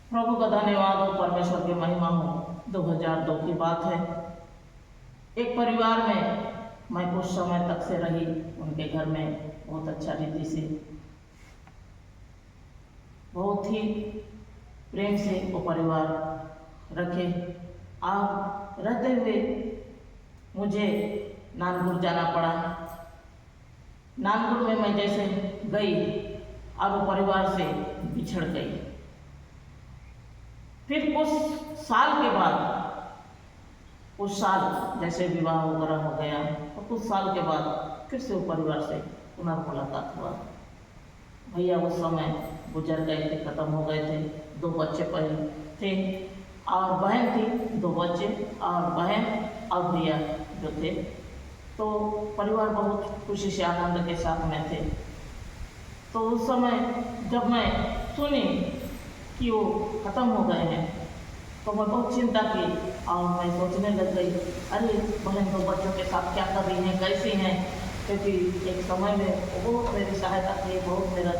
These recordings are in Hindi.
प्रभु का धन्यवाद हो, परमेश्वर की महिमा हो। 2002 की बात है। एक परिवार में मैं कुछ समय तक से रही। उनके घर में बहुत अच्छा रीति से, बहुत ही प्रेम से वो परिवार रखे। आप रहते हुए मुझे नानपुर जाना पड़ा। नानपुर में मैं जैसे गई, अब वो परिवार से बिछड़ गई। फिर कुछ साल के बाद, कुछ साल जैसे विवाह वगैरह हो गया, और कुछ साल के बाद फिर से वो परिवार से पुनर्मुलाकात हुआ। भैया उस समय गुजर गए थे, खत्म हो गए थे। 2 बच्चे पहले थे और बहन थी, 2 बच्चे और बहन और भैया जो थे। तो परिवार बहुत खुशी से आनंद के साथ में थे। तो उस समय जब मैं सुनी कि वो खत्म हो गए हैं, तो मैं बहुत चिंता की और मैं सोचने लग गई, अरे बहन 2 बच्चों के साथ क्या कर रही हैं, कैसी हैं। क्योंकि एक समय में वो मेरी सहायता की, बहुत मेरा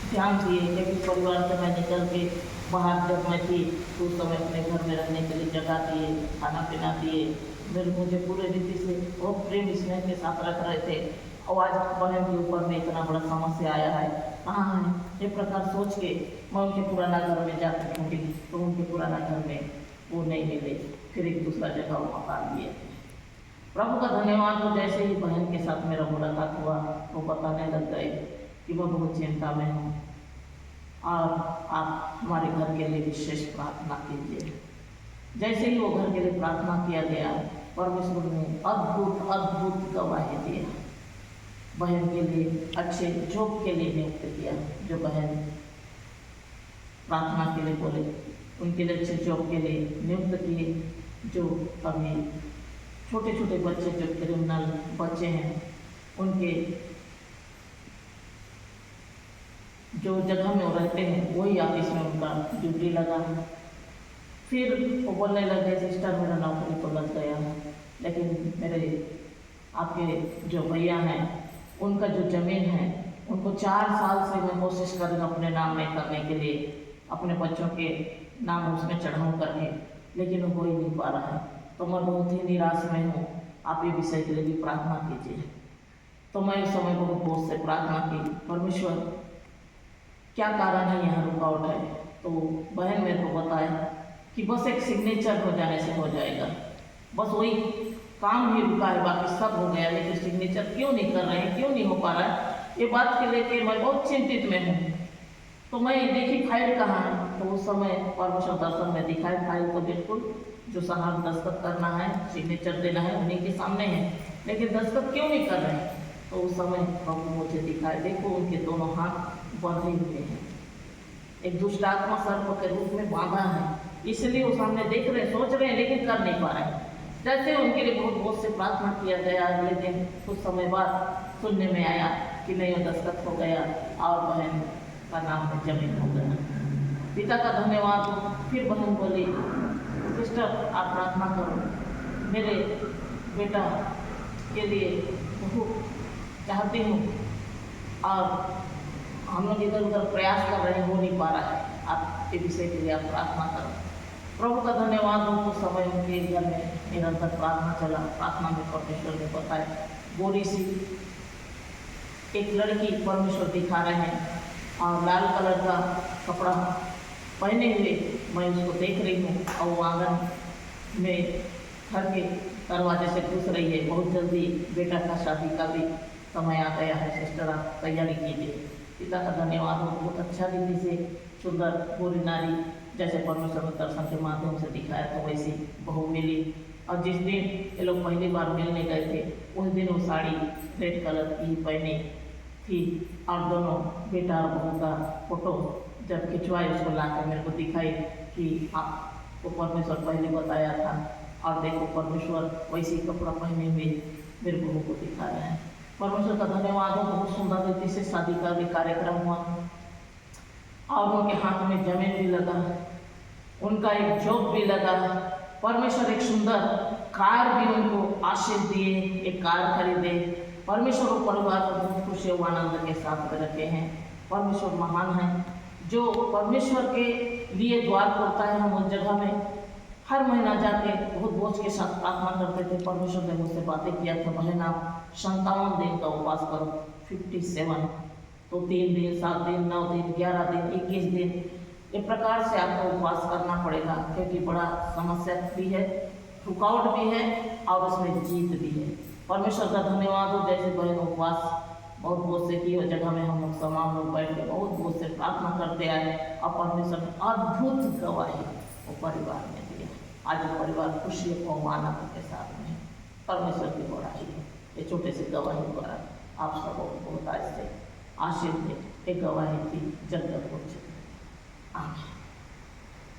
ध्यान दिए। क्योंकि परिवार से मैं निकल के बाहर जब मैं थी तो उस समय अपने घर में रहने के लिए जगह दिए, खाना पीना दिए, मुझे पूरे रीति से बहुत प्रेम स्नेह के साथ रख रहे थे। और आज बहन के ऊपर में इतना बड़ा समस्या आया है, कहाँ है, ये प्रकार सोच के मैं उनके पुराना घर में जाकर ढूंढी, तो उनके पुराना घर में वो नहीं मिले। फिर एक दूसरा जगह वो मकान लिए। प्रभु का धन्यवाद हो, जैसे ही बहन के साथ मेरा मुलाकात हुआ, वो बताने लग गए कि मैं बहुत चिंता में हूँ और आप हमारे घर के लिए विशेष प्रार्थना कीजिए। जैसे ही वो घर के लिए प्रार्थना किया गया, परमेश्वर ने अद्भुत अद्भुत गवाही दिया। बहन के लिए अच्छे जॉब के लिए नियुक्त किया। जो बहन प्रार्थना के लिए बोले, उनके लिए अच्छे जॉब के लिए नियुक्त किए। जो अभी छोटे छोटे बच्चे, जो क्रिमिनल बच्चे हैं, उनके जो जगह में वो रहते हैं वही ऑफिस में उनका ड्यूटी लगा। फिर वो बोलने लगे, सिस्टर मेरा नौकरी तो लग गया, लेकिन मेरे आपके जो भैया हैं, उनका जो ज़मीन है, उनको 4 साल से मैं कोशिश कर रही हूँ अपने नाम में करने के लिए, अपने बच्चों के नाम उसमें चढ़ाऊँ करके, लेकिन वो हो ही नहीं पा रहा है। तो मैं बहुत ही निराश में हूँ। आप ये विषय के लिए भी प्रार्थना कीजिए। तो मैं उस समय बहुत बहुत से प्रार्थना की, परमेश्वर क्या कारण है, यहाँ रुकावट है। तो बहन मेरे को बताया कि बस एक सिग्नेचर हो जाने से हो जाएगा, बस वही काम ही रुका है, बाकी सब हो गया, लेकिन सिग्नेचर क्यों नहीं कर रहे हैं, क्यों नहीं हो पा रहा है। ये बात के लेके मैं बहुत चिंतित में हूँ। तो मैं देखी फाइल कहाँ है, तो उस समय परमेश्वर दर्शन में दिखाए फाइल को, बिल्कुल जो साहब दस्तखत करना है, सिग्नेचर देना है, उन्हीं के सामने है, लेकिन दस्तखत क्यों नहीं कर रहे हैं। तो उस समय प्रभु मुझे दिखाए, देखो उनके दोनों हाथ बंधे हुए हैं, एक दुष्ट आत्मा सर्प के रूप में बांधा है, इसलिए वो सामने देख रहे, सोच रहे हैं, लेकिन कर नहीं पा रहे हैं। जैसे उनके लिए बहुत बहुत से प्रार्थना किया गया, अगले दिन कुछ समय बाद सुनने में आया कि नहीं, वो दस्तखत हो गया और बहन का नाम में जमीन हो गया। पिता का धन्यवाद हो। फिर बहन बोली, सिस्टर आप प्रार्थना करो, मेरे बेटा के लिए बहुत चाहती हूँ और हम लोग इधर उधर प्रयास कर रहे हैं, हो नहीं पा रहा है, आप के विषय के लिए आप प्रार्थना करो। प्रभु का धन्यवाद हो। कुछ समय उनके घर में निरंतर प्रार्थना चला। प्रार्थना में परमेश्वर ने बताया, गोरी सी एक लड़की परमेश्वर दिखा रहे हैं और लाल कलर का कपड़ा पहने हुए मैं उसको देख रही हूँ, और वो आंगन में घर के दरवाजे से घुस रही है। बहुत जल्दी बेटा का शादी का भी समय आ गया है, सिस्टर आप तैयारी कीजिए। पिता का धन्यवाद हो, बहुत अच्छा रीति से सुंदर गोरी नारी, जैसे परमेश्वर ने दर्शन के माध्यम से दिखाया था, वैसी बहू मिली। और जिस दिन ये लोग पहली बार मिलने गए थे, उस दिन वो साड़ी रेड कलर की पहनी थी, और दोनों बेटा और बहू का फोटो जब खिंचवाए, उसको ला कर मेरे को दिखाई कि आपको परमेश्वर पहले बताया था, और देखो परमेश्वर वैसी कपड़ा पहने हुए मेरे बहू को दिखा रहे हैं। परमेश्वर का धन्यवाद हो। बहुत सुंदर रीति से शादी का भी कार्यक्रम हुआ और उनके हाथ में जमीन भी लगा, उनका एक जॉब भी लगा। परमेश्वर एक सुंदर कार भी उनको आशीष दिए, एक कार खरीदे। परमेश्वर और परिवार को बहुत खुशी और आनंद के साथ रखे हैं। परमेश्वर महान है। जो परमेश्वर के लिए द्वार खोलता है, हम उस जगह में हर महीना जाके बहुत बोझ के साथ प्रार्थना करते थे। परमेश्वर ने मुझसे बातें किया था, बहन आप 57 दिन का उपवास करो, 57, तो 3 दिन, 7 दिन, 9 दिन, 11 दिन, 21 दिन, इस प्रकार से आपको उपवास करना पड़ेगा, क्योंकि बड़ा समस्या भी है, रुकावट भी है और उसमें जीत भी है। परमेश्वर का धन्यवाद हो, जैसे बहन उपवास बहुत बोझ से की, उस जगह में हम लोग तमाम लोग बैठ के बहुत बोझ से प्रार्थना करते आए और परमेश्वर ने अद्भुत गवाही वो परिवार में दिया। आज वो परिवार खुशी और मानव के साथ में है। परमेश्वर की बड़ाई है। ये छोटे से गवाही द्वारा आप सब बहुत आज से आशीष दे। एक गवाही थी जगत को। आमीन।